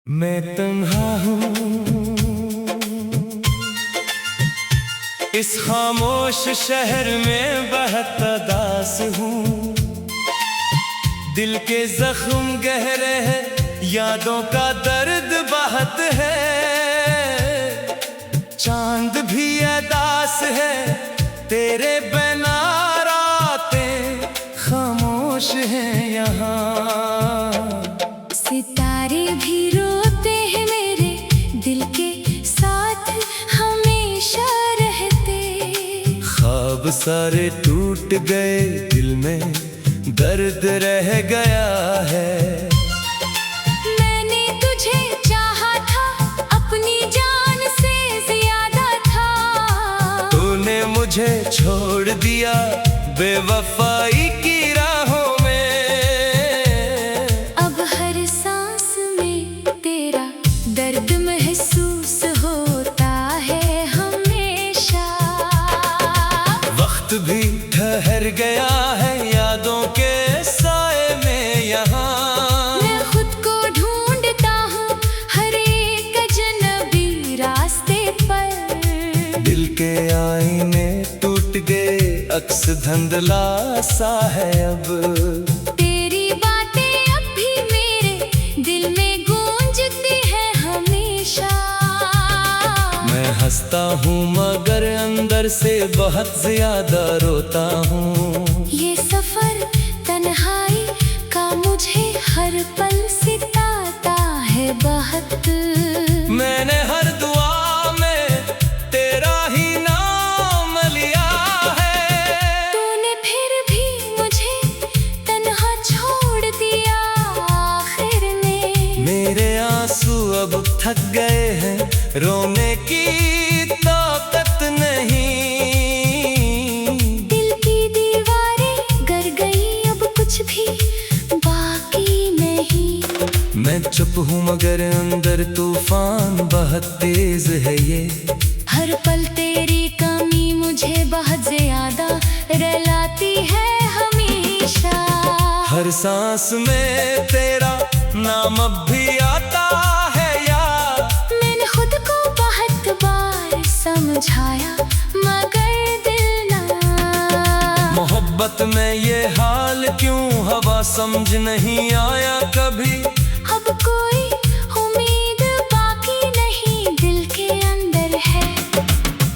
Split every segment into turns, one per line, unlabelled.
मैं तन्हा हूँ इस खामोश शहर में, बहुत दास हूँ। दिल के जख्म गहरे हैं, यादों का दर्द बहुत है। चांद भी अदास है, तेरे बिना रातें खामोश हैं यहाँ।
सितारे भी रोते हैं मेरे दिल के साथ हमेशा रहते।
ख्वाब सारे टूट गए, दिल में दर्द रह गया है।
मैंने तुझे चाहा था, अपनी जान से ज्यादा था।
तूने मुझे छोड़ दिया बेवफाई की राहों में।
अब हर सांस में तेरा दर्द महसूस होता है हमेशा।
वक्त भी ठहर गया है यादों के साए में यहाँ।
मैं खुद को ढूंढता हूँ हर एक अजनबी रास्ते पर।
दिल के आईने टूट गए, अक्स धुंधला सा है अब।
तेरी बातें अब भी मेरे दिल में गूंजती है हमेशा।
मैं हंसता हूँ मगर अंदर से बहुत ज्यादा रोता हूँ।
ये सफर तन्हाई का मुझे हर पल सिताता है बहुत।
मैंने हर दुआ में तेरा ही नाम लिया है।
तूने फिर भी मुझे तन्हा छोड़ दिया आखिर में।
मेरे आंसू अब थक गए हैं, रोने की ताकत नहीं।
दिल की दीवारें गर गई, अब कुछ भी बाकी नहीं।
मैं चुप हूँ मगर अंदर तूफान बहुत तेज है ये।
हर पल तेरी कमी मुझे बहुत ज्यादा रुलाती है हमेशा।
हर सांस में तेरा नाम अब भी आता है याद।
मैंने खुद को बहुत बार समझाया मगर दिल ना।
मोहब्बत में ये हाल क्यों, हवा समझ नहीं आया कभी।
अब कोई उम्मीद बाकी नहीं, दिल के अंदर है।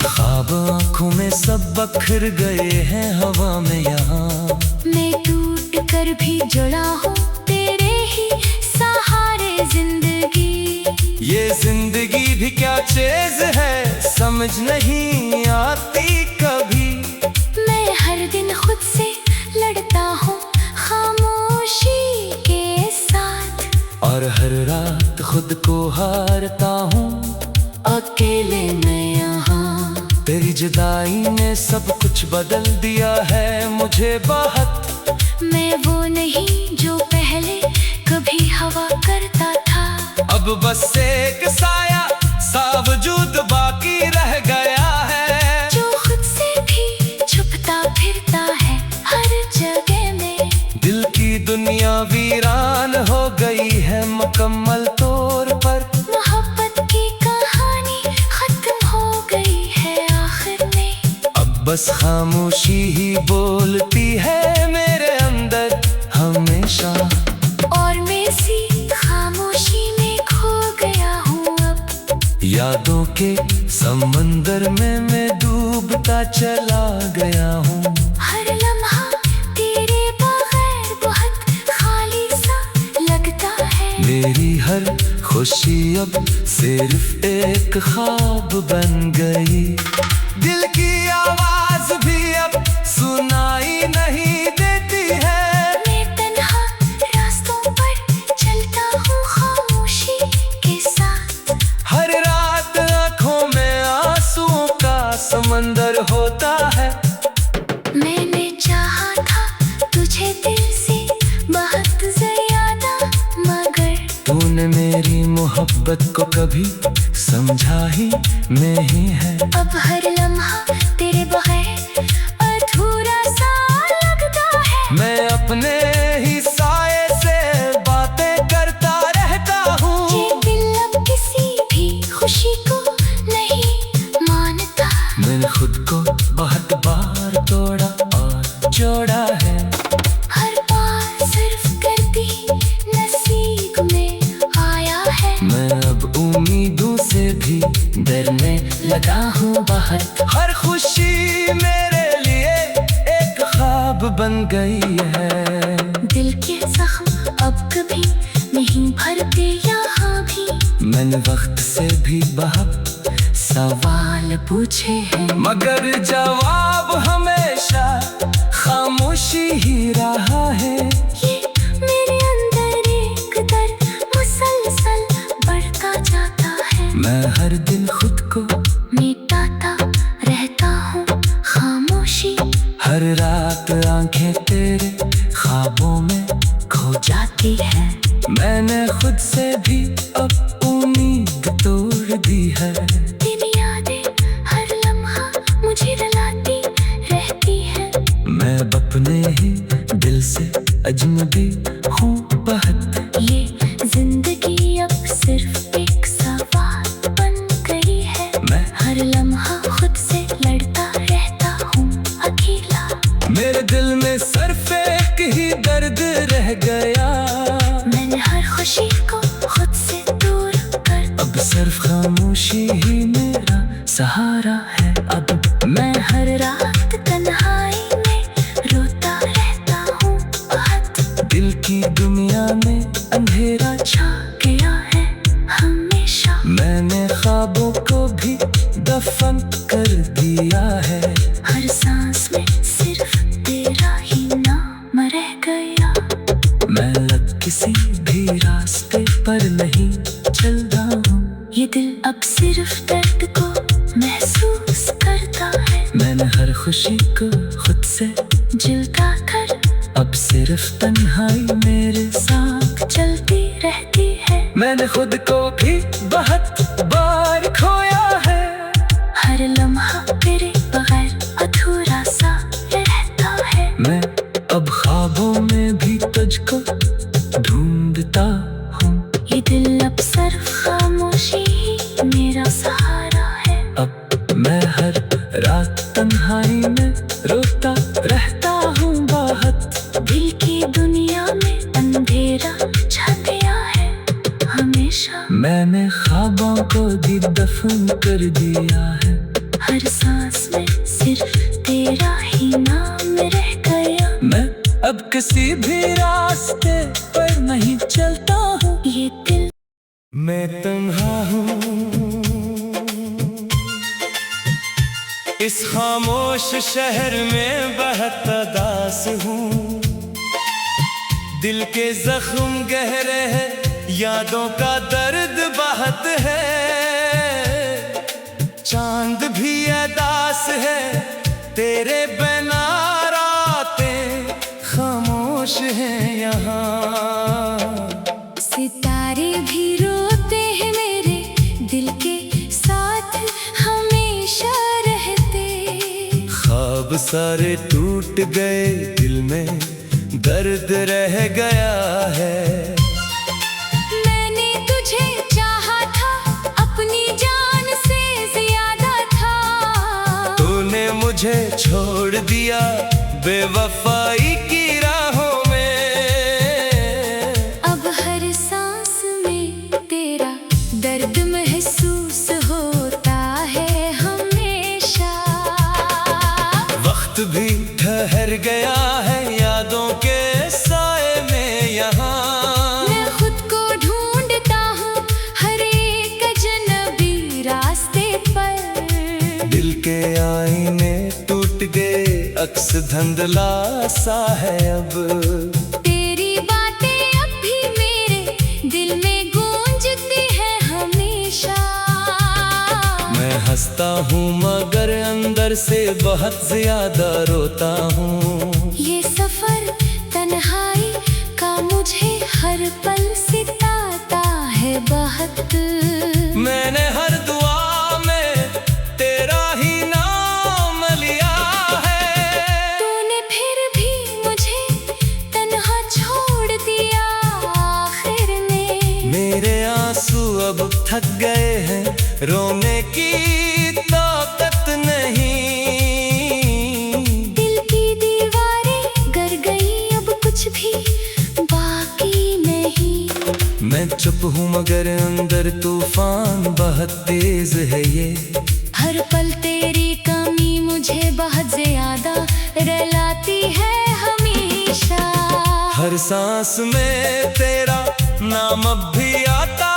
ख्वाब आँखों में सब बखर गए हैं हवा में यहाँ।
मैं टूट कर भी जुड़ा हूँ तेरे ही सहारे जिंदगी।
ये जिंदगी भी क्या चीज है, समझ नहीं आती कभी।
मैं हर दिन खुद से लड़ता हूँ खामोशी के साथ।
और हर रात खुद को हारता हूँ
अकेले मैं यहाँ।
तेरी जुदाई ने सब कुछ बदल दिया है मुझे बहुत।
मैं वो नहीं जो पहले कभी हवा करता था।
अब बस एक साया सा वजूद बाकी रह गया है।
जो खुद से भी छुपता फिरता है हर जगह में।
दिल की दुनिया वीरान हो गई है मुकम्मल तौर पर।
मोहब्बत की कहानी खत्म हो गई है आखिर में।
अब बस खामोशी ही बोलती है मेरे अंदर हमेशा।
और मैं इसी खामोशी में खो गया हूँ अब।
यादों के समंदर में मैं डूबता चला गया हूँ।
हर लम्हा तेरे बगैर बहुत खाली सा लगता है।
मेरी हर खुशी अब सिर्फ एक ख्वाब बन गई। दिल की आवाज भी अब सुनाई नहीं देती है।
मैं तन्हा रास्तों पर चलता हूँ खामोशी के साथ।
हर रात आँखों में आंसुओं का समंदर होता है।
मैंने चाहा था तुझे दिल से बहुत ज्यादा मगर
तूने मेरी मोहब्बत को कभी समझा ही नहीं है।
अब हर लम्हा तेरे बगैर अधूरा सा लगता है।
मैं अपने ही साए से बातें करता रहता हूँ।
ये दिल अंदर में लगा हूँ बाहर।
हर खुशी मेरे लिए एक ख्वाब बन गई है।
दिल के जख्म अब कभी नहीं भरते यहाँ भी।
मैंने वक्त से भी बहुत
सवाल पूछे हैं,
मगर जवाब हमेशा खामोशी ही रहा है।
ये मेरे अंदर एक दर्द मुसलसल बढ़ता जाता है।
मैं हर दिन खुद को
मिटाता रहता हूँ खामोशी।
हर रात आंखें तेरे ख्वाबों में खो
जाती है।
मैंने खुद से भी अब उम्मीद तोड़ दी है।
तेरी यादें हर लम्हा मुझे रुलाती रहती है।
मैं अपने ही दिल से अजनबी हूँ बहुत।
ये जिंदगी अब सिर्फ एक सवाल बन गई है।
मैं
हर लम्हा खुद से लड़ता रहता हूँ अकेला।
मेरे दिल में सिर्फ एक ही दर्द रह गया।
मैंने हर खुशी को खुद से दूर कर।
अब सिर्फ खामोशी ही मेरा सहारा है। अब
मैं हर रात तन्हाई में रोता रहता हूँ बहुत।
दिल की दुनिया में अंधेरा
छा गया है हमेशा।
मैंने ख्वाबों को भी दफन कर दिया है।
हर सांस में सिर्फ तेरा ही नाम रह गया।
मैं लग किसी भी रास्ते पर नहीं चल रहा हूँ।
ये दिल अब सिर्फ दर्द को महसूस करता है।
मैंने हर खुशी को खुद से
जिलता कर।
अब सिर्फ तन्हाई मेरे साथ
चलती रहती है।
मैंने खुद को भी बहुत बार खोया है।
हर लम्हा तेरे बगैर अधूरा सा रहता है।
मैं अब ख्वाबों में भी तुझको ढूंढता हूँ।
ये दिल अब सिर्फ खामोशी ही मेरा सहारा है।
अब मैं हर रात तन्हाई में रोता रहता हूँ बहुत।
दिल की दुनिया में अंधेरा छा गया है हमेशा।
मैंने ख्वाबों को भी दफन कर दिया है।
हर सांस में सिर्फ तेरा ही नाम रह गया।
मैं अब किसी भी रास्ते पर नहीं चलता हूँ।
ये दिल
मैं तन्हा हूँ इस खामोश शहर में, बहुत उदास हूँ। दिल के जख्म गहरे हैं, यादों का दर्द बहुत है। चांद भी अदास है, तेरे बिना रातें खामोश हैं यहाँ।
सितारे भी रोते हैं मेरे दिल के साथ हमेशा रहते।
ख्वाब सारे टूट गए, दिल में दर्द रह गया है।
मैंने तुझे चाहा था, अपनी जान से ज्यादा था।
तूने मुझे छोड़ दिया बेवफाई की राहों में।
अब हर सांस में तेरा दर्द महसूस होता है हमेशा।
वक्त भी ठहर गया है यादों के साए में यहाँ।
मैं खुद को ढूंढता हूँ हर एक अजनबी रास्ते पर।
दिल के आईने टूट गए, अक्स धुंधला सा है अब।
तेरी बातें अब भी मेरे दिल में गूंजती है हमेशा।
मैं हंसता हूँ मगर अंदर से बहुत ज्यादा रोता हूँ।
ये सफर तन्हाई का मुझे हर पल सिताता है बहुत।
मैंने हर दुआ में तेरा ही नाम लिया है।
तूने फिर भी मुझे तन्हा छोड़ दिया आखिर में।
मेरे आंसू अब थक गए हैं, रोने की ताकत नहीं।
दिल की दीवारें गर गई, अब कुछ भी बाकी नहीं।
मैं चुप हूँ मगर अंदर तूफान बहुत तेज है ये।
हर पल तेरी कमी मुझे बहुत ज्यादा रुलाती है हमेशा।
हर सांस में तेरा नाम अब भी आता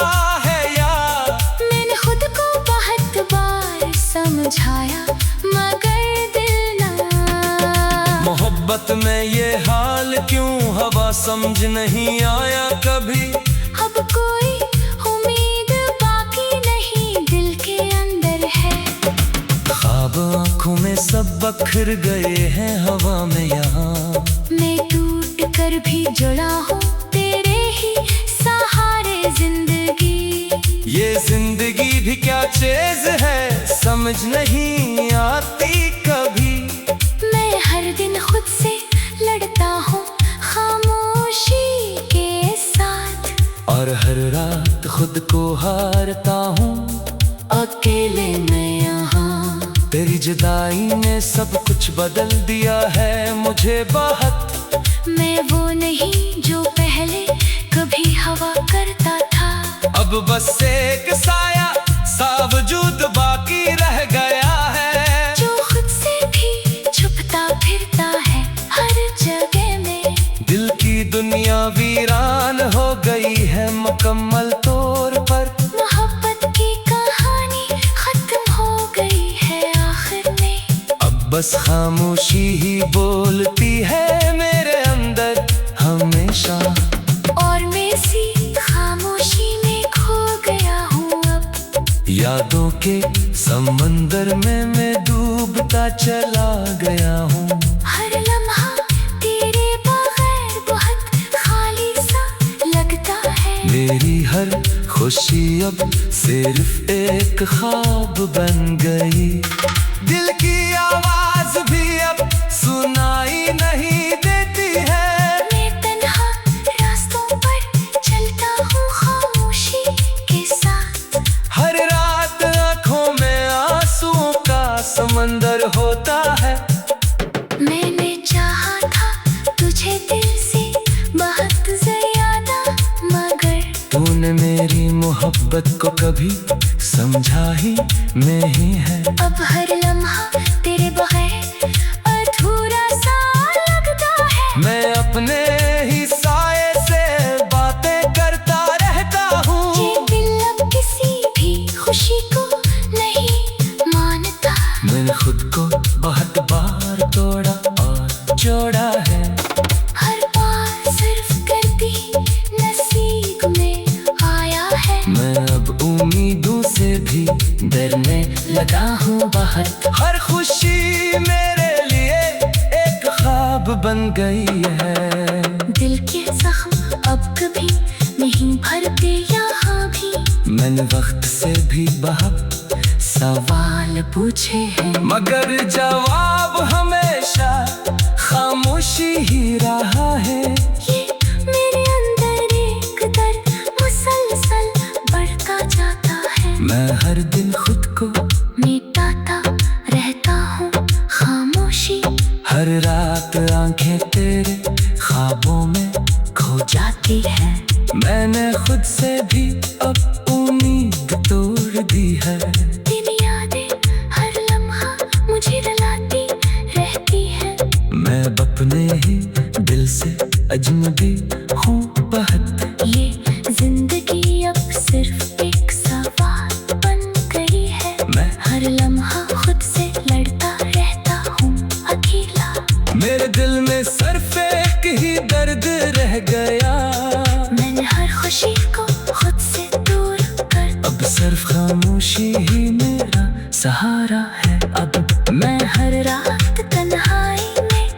है याद।
मैंने खुद को बहुत बार समझाया मगर दिल ना।
मोहब्बत में ये हाल क्यों, हवा समझ नहीं आया कभी।
अब कोई उम्मीद बाकी नहीं दिल के अंदर है।
ख्वाब आँखों में सब बखर गए हैं हवा में यहाँ।
मैं टूट कर भी जुड़ा हूँ तेरे ही सहारे जिंदगी।
ये जिंदगी भी क्या चीज है समझ नहीं आती कभी।
मैं हर दिन खुद से लड़ता हूँ खामोशी के साथ।
और हर रात खुद को हारता हूँ
अकेले में यहाँ।
तेरी जुदाई ने सब कुछ बदल दिया है मुझे बहुत।
मैं वो नहीं जो पहले कभी हवा करता था।
अब बस एक साया सा वजूद बाकी रह गया है।
जो खुद से भी छुपता फिरता है हर जगह में।
दिल की दुनिया वीरान हो गई है मुकम्मल तौर पर।
मोहब्बत की कहानी खत्म हो गई है आखिर में।
अब बस खामोशी ही बोलती है मेरे अंदर हमेशा।
और मैं इसी खामोशी में खो गया हूँ अब।
यादों के समंदर में मैं डूबता चला गया हूँ।
हर लम्हा तेरे बगैर बहुत खाली सा लगता है।
मेरी हर खुशी अब सिर्फ एक ख्वाब बन गई। दिल की आवाज भी अब सुनाई नहीं देती है।
मैं तन्हा रास्तों पर चलता हूँ खामोशी के साथ।
हर रात आँखों में आंसुओं का समंदर होता है।
मैंने चाहा था तुझे दिल से बहुत ज्यादा मगर
तूने मेरी मोहब्बत को कभी समझा ही नहीं है।
अब हर लम्हा तेरे बगैर अधूरा सा लगता है।
मैं अपने ही साये से बातें करता रहता हूँ।
ये दिल अब किसी भी खुशी को नहीं मानता।
मैंने खुद को बहुत बार तोड़ा और जोड़ा है।
हर बार सिर्फ करती नसीब में आया है।
मैं अब उम्मीदों से भी डरने लगा हूँ बहुत। हर खुशी मेरे लिए एक ख्वाब बन गई है।
दिल के जख्म अब कभी नहीं भरते यहाँ भी।
मैंने वक्त से भी बहुत सवाल पूछे हैं मगर जवाब हमेशा खामोशी ही रहा है।
ये मेरे अंदर एक दर्द मुसलसल बढ़ता जाता है।
मैं हर दिन खुद को
मिटाता रहता हूँ खामोशी।
हर रात आंखें तेरे ख्वाबों में खो जाती है। मैंने खुद से भी अब उम्मीद तोड़ दी है।
तेरी यादें हर लम्हा मुझे रुलाती रहती है।
मैं अपने ही दिल से अजनबी हूँ बहुत।
ये जिंदगी अब सिर्फ एक सवाल बन गई है।
मैं
हर लम्हा खुद से लड़ता रहता हूँ अकेला।
मेरे दिल में सिर्फ एक ही दर्द रह गया।
मैंने हर खुशी को खुद से दूर कर।
अब सिर्फ खामोशी ही मेरा सहारा है। अब
मैं हर रात तन्हाई में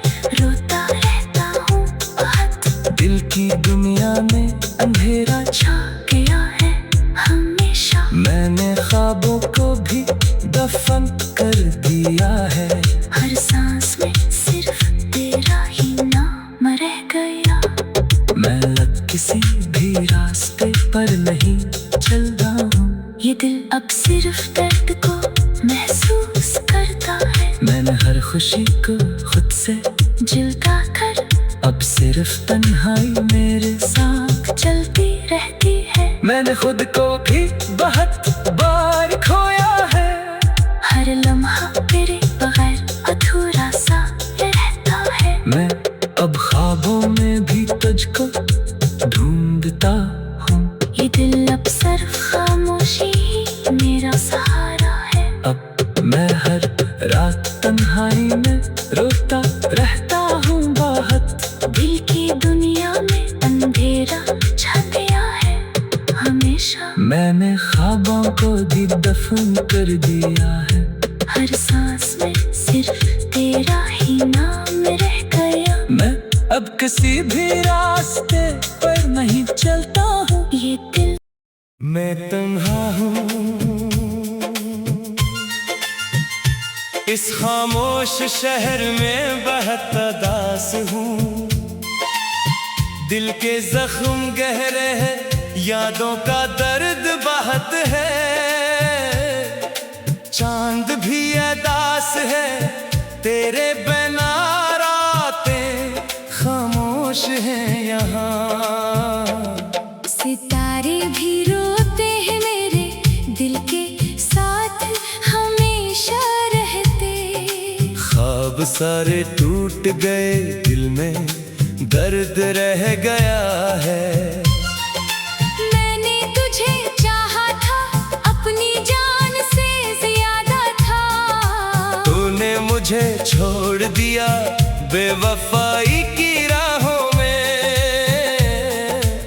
रोता रहता हूँ बहुत।
दिल की दुनिया में अंधेरा
छा गया है हमेशा।
मैंने ख्वाबों को भी दफन कर दिया है।
हर सांस में सिर्फ तेरा ही नाम रह गया।
मैं अब किसी भी रास्ते पर नहीं चलता हूँ।
ये दिल अब सिर्फ दर्द को महसूस करता है।
मैंने हर खुशी को खुद से
जुदा कर।
अब सिर्फ तन्हाई मेरे साथ
चलती रहती है।
मैं मैंने खुद को भी बहुत बार खोया है।
हर लम्हा तेरे बगैर अधूरा सा रहता है।
मैं अब ख्वाबों में भी तुझको ढूंढता हूँ।
ये दिल अब सिर्फ खामोशी ही मेरा सहारा है।
अब मैं हर रात तन्हाई में रोता रहता हूँ बहुत।
दिल की दुनिया में अंधेरा छा गया है हमेशा।
मैंने ख्वाबों को भी दफन कर दिया है।
हर सांस में सिर्फ तेरा ही नाम रह गया।
मैं अब किसी भी रास्ते पर नहीं चलता हूँ।
ये दिल
मैं तन्हा हूँ इस खामोश शहर में, बहुत उदास हूँ। दिल के जख्म गहरे हैं, यादों का दर्द बहुत है। चांद भी अदास है, तेरे बिना रातें खामोश हैं यहाँ।
सितारे भी रोते हैं मेरे दिल के साथ हमेशा रहते।
ख्वाब सारे टूट गए, दिल में दर्द रह गया है।
मैंने तुझे चाहा था, अपनी जान से ज्यादा था।
तूने मुझे छोड़ दिया बेवफाई की राहों में।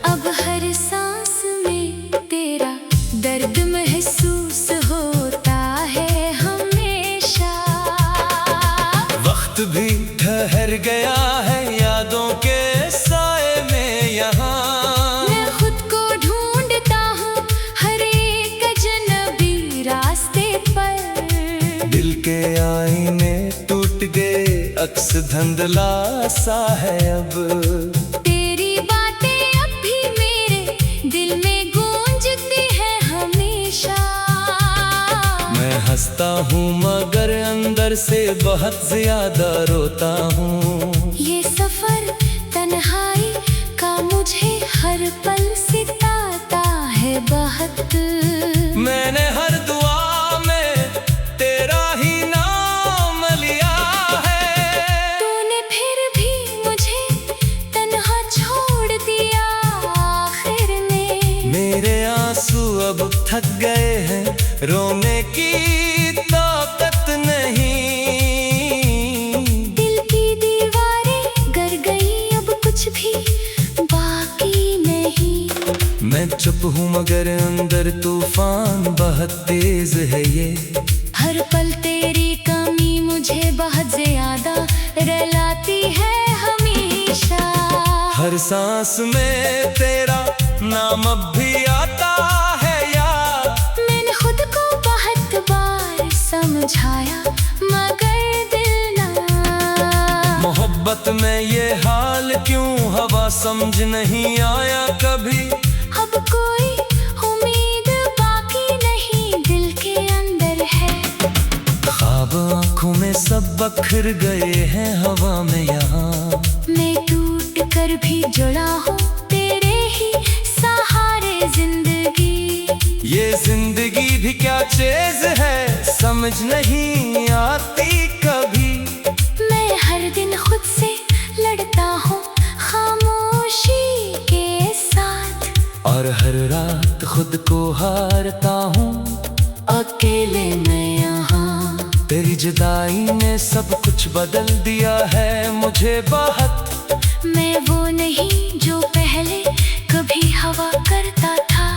अब हर सांस में तेरा दर्द महसूस होता है हमेशा।
वक्त भी ठहर गया है यादों के साए में यहाँ।
मैं खुद को ढूंढता हूँ हर एक अजनबी रास्ते पर।
दिल के आईने टूट गए, अक्स धुंधला सा है अब।
तेरी बातें अब भी मेरे दिल में गूंजती है हमेशा।
मैं हंसता हूँ मगर अंदर से बहुत ज्यादा रोता हूँ।
ये सफर तन्हाई का मुझे हर पल सिताता है बहुत।
मैंने हर दुआ में तेरा ही नाम लिया है।
तूने फिर भी मुझे तन्हा छोड़ दिया आखिर में।
मेरे आंसू अब थक गए हैं, रोने की ताकत नहीं।
दिल की दीवारें गर गई, अब कुछ भी बाकी नहीं।
मैं चुप हूँ मगर अंदर तूफान बहुत तेज है ये।
हर पल तेरी कमी मुझे बहुत ज्यादा रुलाती है हमेशा।
हर सांस में तेरा नाम अब भी आता है याद।
मैंने खुद को बहुत बार समझाया मगर दिल ना।
मोहब्बत में ये हाल क्यों, हवा समझ नहीं आया कभी।
अब कोई उम्मीद बाकी नहीं दिल के अंदर है।
ख्वाब आँखों में सब बखर गए हैं हवा में यहाँ।
मैं टूट कर भी जुड़ा हूँ तेरे ही सहारे जिंदगी।
ये जिंदगी भी क्या चीज है, समझ नहीं आती कभी।
मैं हर दिन खुद से लड़ता हूँ खामोशी के साथ।
और हर रात खुद को हारता हूँ
अकेले मैं यहाँ।
तेरी जुदाई ने सब कुछ बदल दिया है मुझे बहुत।
मैं वो नहीं जो पहले कभी हवा करता था।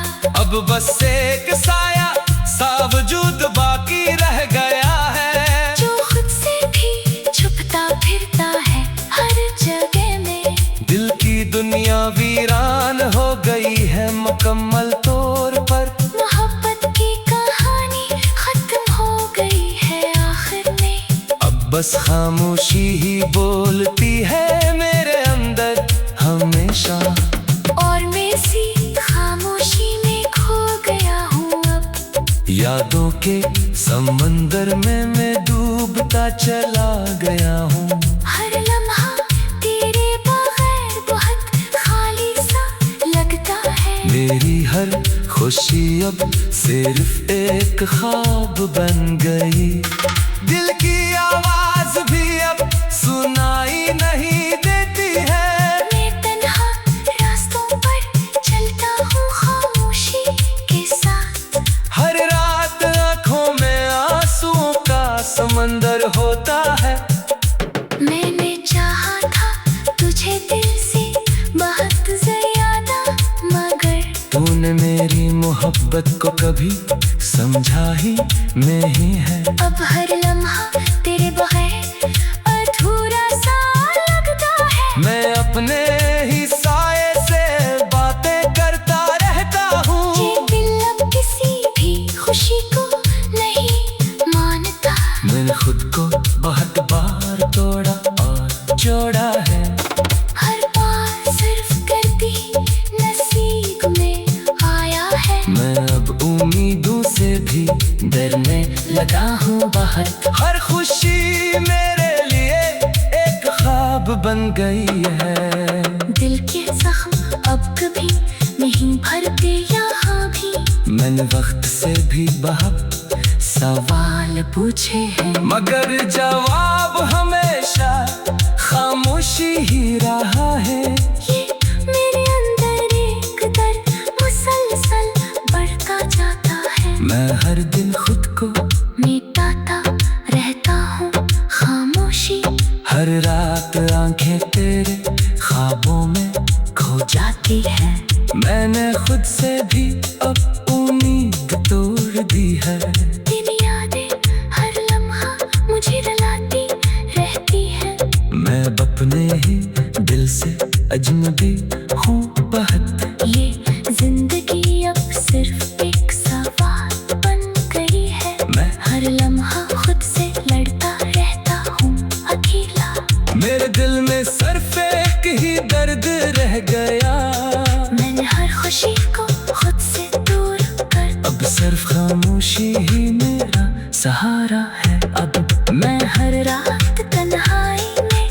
अब बस एक साया सा वजूद बाकी रह गया है।
जो खुद से भी छुपता फिरता है हर जगह में।
दिल की दुनिया वीरान हो गई है मुकम्मल तौर पर।
मोहब्बत की कहानी खत्म हो गई है आखिर में।
अब बस खामोशी ही बोलती है मेरे अंदर हमेशा।
और मैं इसी खामोशी में खो गया हूँ अब।
यादों के समंदर में मैं डूबता चला गया हूँ।
हर लम्हा तेरे बगैर बहुत खाली सा लगता है।
मेरी हर खुशी अब सिर्फ एक ख्वाब बन गई। दिल की आवाज भी अब सुनाई नहीं देती है।
मैं तन्हा रास्तों पर चलता हूँ खामोशी के साथ।
हर रात आंखों में आंसुओं का समंदर होता है।
मैंने चाहा था तुझे दिल से बहुत ज्यादा, मगर
तूने मेरी मोहब्बत को कभी समझा ही नहीं है।
अब हर लम्हा तेरे बगैर अधूरा सा लगता है।
मैं अपने ही साये से बातें करता रहता हूँ।
ये दिल अब किसी भी खुशी को नहीं मानता।
मैंने खुद को बहुत बार तोड़ा और जोड़ा है।
हर बार सिर्फ करती नसीब में आया है।
मैं अब उम्मीदों से भी डरने लगा हूँ बहुत। हर खुशी मेरे लिए एक ख्वाब बन गई है।
दिल के जख्म अब कभी नहीं भरते यहाँ भी।
मैंने वक्त से भी बहुत सवाल पूछे हैं, मगर जवाब हमेशा खामोशी ही रहा है।
ये मेरे अंदर एक दर्द मुसलसल बढ़ता जाता है।
मैं हर दिन खुद को
मिटाता रहता हूँ खामोशी।
हर रात आंखें तेरे ख्वाबों में खो
जाती है।
मैंने खुद से भी अब उम्मीद तोड़ दी है।
तेरी यादें हर लम्हा मुझे रुलाती रहती है।
मैं अब अपने ही दिल से अजनबी हूँ बहुत।
ये जिंदगी अब सिर्फ एक सवाल बन गई है।
मैं
हर लम्हा खुद से लड़ता रहता हूँ अकेला।
मेरे दिल में सिर्फ एक ही दर्द रह गया।
मैंने हर खुशी को खुद से दूर कर।
अब सिर्फ खामोशी ही मेरा सहारा है। अब
मैं हर रात तन्हाई में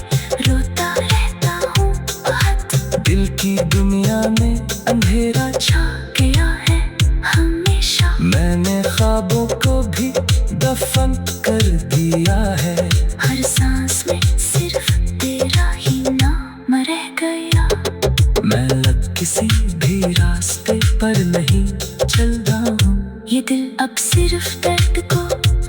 रोता रहता हूँ बहुत।
दिल की दुनिया में अंधेरा
छा गया है हमेशा।
मैंने ख्वाबों को भी दफन कर दिया है।
हर सांस में सिर्फ तेरा ही नाम रह गया।
मैं लग किसी भी रास्ते पर नहीं चलता हूँ।
ये दिल अब सिर्फ दर्द को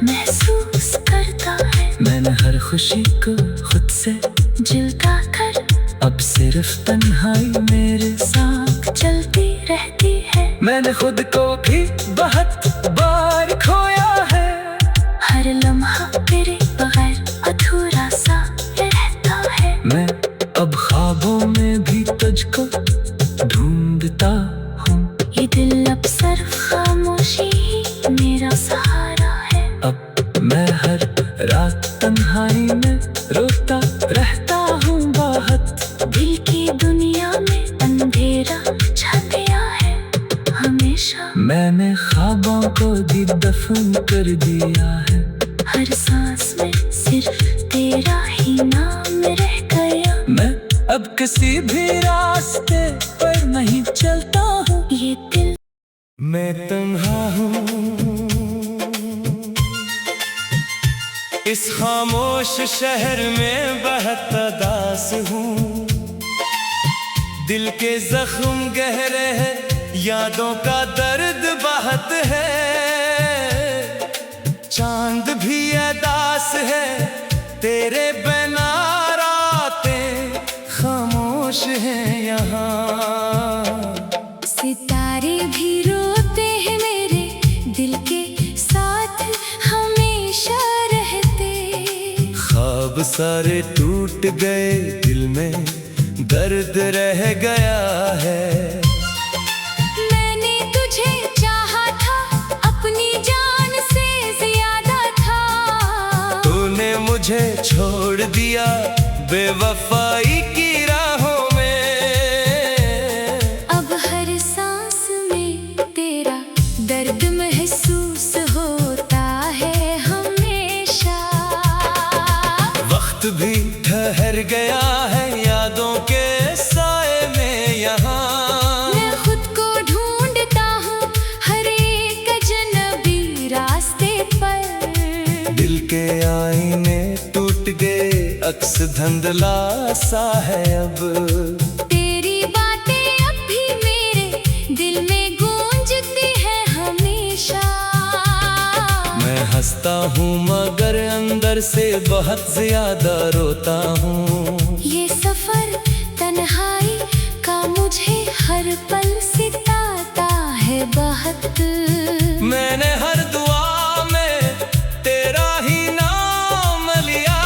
महसूस करता है।
मैंने हर खुशी को खुद से
जिलता कर
अब सिर्फ तन्हाई मेरे साथ
चलती रहती है।
मैंने खुद को भी बहुत बार खोया है।
हर लम्हा तेरे बगैर अधूरा सा रहता है।
मैं अब ख्वाबों में भी तुझको ढूंढता हूँ।
ये दिल अब सिर्फ खामोशी ही मेरा सहारा है।
अब मैं हर रात तन्हाई में रोता रहता हूँ बहुत।
दिल की दुनिया में अंधेरा छा गया है हमेशा।
मैंने ख्वाबों को भी दफन कर दिया है।
हर सांस में सिर्फ तेरा ही नाम रह गया।
मैं अब किसी भी रास्ते पर नहीं चलता हूँ।
ये दिल
मैं तन्हा हूँ इस खामोश शहर में, बहुत उदास हूँ। दिल के जख्म गहरे हैं, यादों का दर्द बहुत है। चांद भी अदास है, तेरे बिना रातें खामोश हैं यहाँ।
सितारे भी रोते हैं मेरे दिल के साथ हमेशा रहते।
ख्वाब सारे टूट गए, दिल में दर्द रह गया है।
मैंने तुझे चाहा था, अपनी जान से ज्यादा था।
तूने मुझे छोड़ दिया बेवफाई की राहों में।
अब हर सांस में तेरा दर्द महसूस होता है हमेशा।
वक्त भी ठहर गया है यादों के साए में यहाँ।
मैं खुद को ढूंढता हूँ
के आईने टूट गए, अक्स धुंधला सा है अब।
तेरी बातें अब भी मेरे दिल में गूंजती है हमेशा।
मैं हंसता हूँ मगर अंदर से बहुत ज्यादा रोता हूँ।
ये सफर तन्हाई का मुझे हर पल सिताता है बहुत।
मैंने हर दुआ में तेरा ही नाम लिया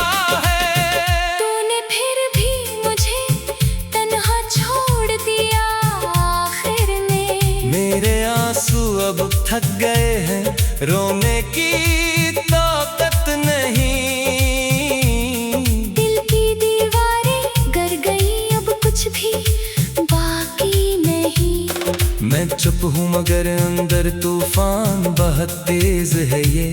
है।
तूने फिर भी मुझे तन्हा छोड़ दिया आखिर में।
मेरे आंसू अब थक गए हैं, रोने की ताकत नहीं।
दिल की दीवारें गर गई, अब कुछ भी बाकी नहीं।
मैं चुप हूँ मगर अंदर तूफान बहुत तेज है ये।